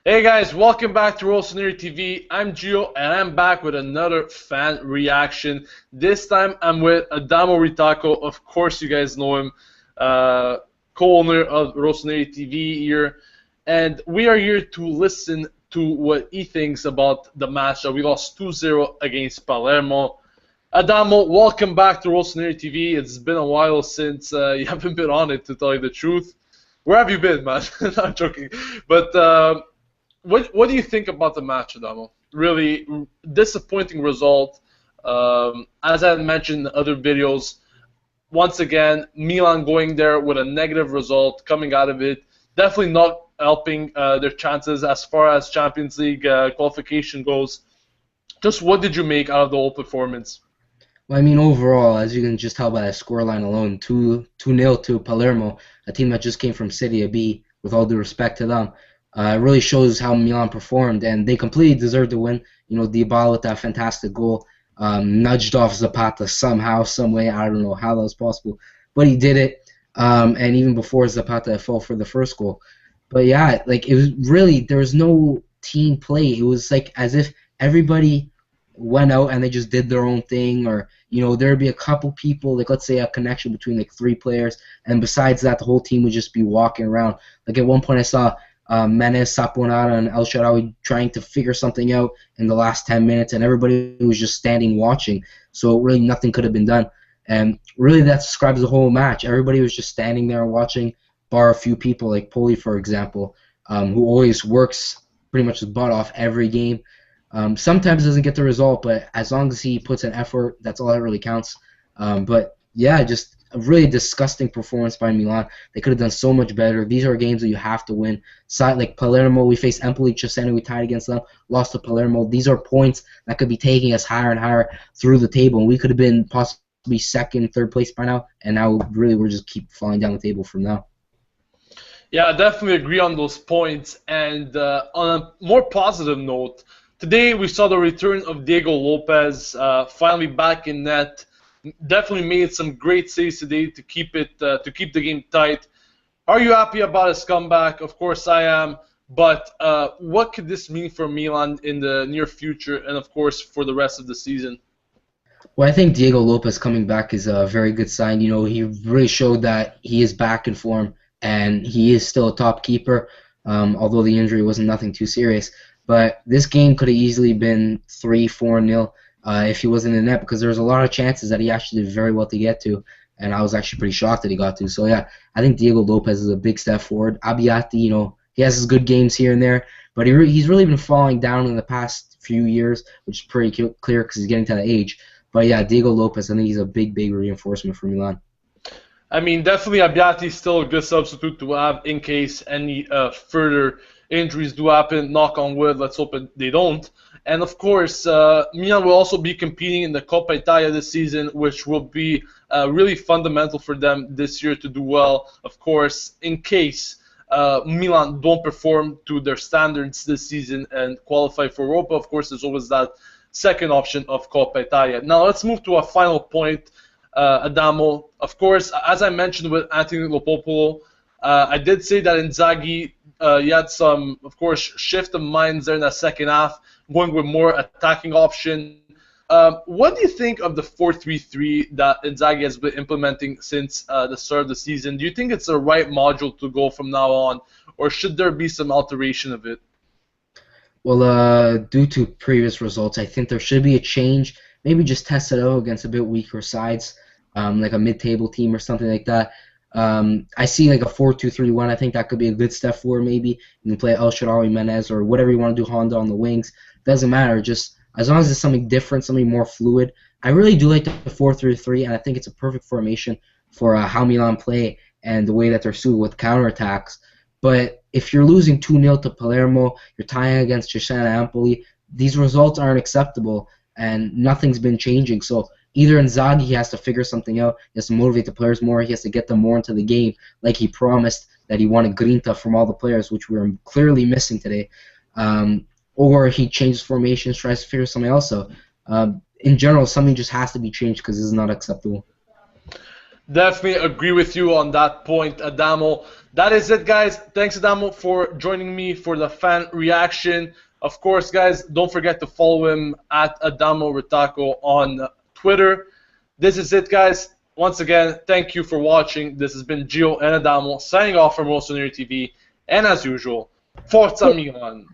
Hey guys, welcome back to Rossoneri TV. I'm Gio and I'm back with another fan reaction. This time I'm with Adamo Ritaco. Of course you guys know him, co-owner of Rossoneri TV here. And we are here to listen to what he thinks about the match that we lost 2-0 against Palermo. Adamo, welcome back to Rossoneri TV. It's been a while since you haven't been on it, to tell you the truth. Where have you been, man? I'm joking. But what do you think about the match, Adamo? Really disappointing result. As I mentioned in other videos, once again, Milan going there with a negative result, coming out of it, definitely not helping their chances as far as Champions League qualification goes. Just what did you make out of the whole performance? Well, I mean, overall, as you can just tell by the scoreline alone, 2-0 to Palermo, a team that just came from Serie B, with all due respect to them. It really shows how Milan performed, and they completely deserved to win. You know, Dybala with that fantastic goal, nudged off Zapata somehow, some way. I don't know how that was possible, but he did it. And even before Zapata fell for the first goal. But yeah, like it was really there was no team play. It was like as if everybody went out and they just did their own thing, or there'd be a couple people, like let's say a connection between like three players, and besides that, the whole team would just be walking around. Like at one point, I saw Menes, Saponara, and El Shaarawy trying to figure something out in the last 10 minutes, and everybody was just standing watching. So really, nothing could have been done. And really, that describes the whole match. Everybody was just standing there watching, bar a few people, like Poli, for example, who always works pretty much his butt off every game. Sometimes doesn't get the result, but as long as he puts an effort, that's all that really counts. But yeah, just a really disgusting performance by Milan. They could have done so much better. These are games that you have to win. Side like Palermo, we faced Empoli, Cesena, we tied against them, lost to Palermo. These are points that could be taking us higher and higher through the table, and we could have been possibly second, third place by now. And now really we're just keep falling down the table from now. Yeah, I definitely agree on those points. And on a more positive note, today we saw the return of Diego Lopez, finally back in net. Definitely made some great saves today to keep the game tight. Are you happy about his comeback? Of course I am. But what could this mean for Milan in the near future, and of course for the rest of the season? Well, I think Diego Lopez coming back is a very good sign. You know, he really showed that he is back in form, and he is still a top keeper, although the injury wasn't nothing too serious. But this game could have easily been 3-4-0 if he wasn't in the net, because there was a lot of chances that he actually did very well to get to, and I was actually pretty shocked that he got to. So yeah, I think Diego Lopez is a big step forward. Abbiati, he has his good games here and there, but he's really been falling down in the past few years, which is pretty clear because he's getting to that age. But yeah, Diego Lopez, I think he's a big, big reinforcement for Milan. I mean, definitely Abbiati is still a good substitute to have in case any further injuries do happen. Knock on wood, let's hope they don't. And of course, Milan will also be competing in the Coppa Italia this season, which will be really fundamental for them this year to do well. Of course, in case Milan don't perform to their standards this season and qualify for Europa, of course, there's always that second option of Coppa Italia. Now let's move to a final point. Adamo, of course, as I mentioned with Anthony Lopopolo, I did say that Inzaghi, he had some, of course, shift of minds there in that second half, going with more attacking option. What do you think of the 4-3-3 that Inzaghi has been implementing since the start of the season? Do you think it's the right module to go from now on, or should there be some alteration of it? Well, due to previous results, I think there should be a change. Maybe just test it out against a bit weaker sides, like a mid-table team or something like that. I see like a 4-2-3-1. I think that could be a good step forward. Maybe you can play El Shaarawy, Menes, or whatever you want to do. Honda on the wings. Doesn't matter. Just as long as it's something different, something more fluid. I really do like the 4-3-3, and I think it's a perfect formation for how Milan play and the way that they're suited with counterattacks. But if you're losing 2-0 to Palermo, you're tying against Cesena Empoli, these results aren't acceptable, and nothing's been changing. So either Inzaghi has to figure something out, he has to motivate the players more, he has to get them more into the game, like he promised that he wanted grinta from all the players, which we were clearly missing today, or he changes formations, tries to figure something else out. In general, something just has to be changed because this is not acceptable. Definitely agree with you on that point, Adamo. That is it, guys. Thanks, Adamo, for joining me for the fan reaction. Of course, guys, don't forget to follow him at Adamo Ritaco on Twitter. This is it, guys. Once again, thank you for watching. This has been Gio and Adamo signing off from Rossoneri TV. And as usual, Forza Milan!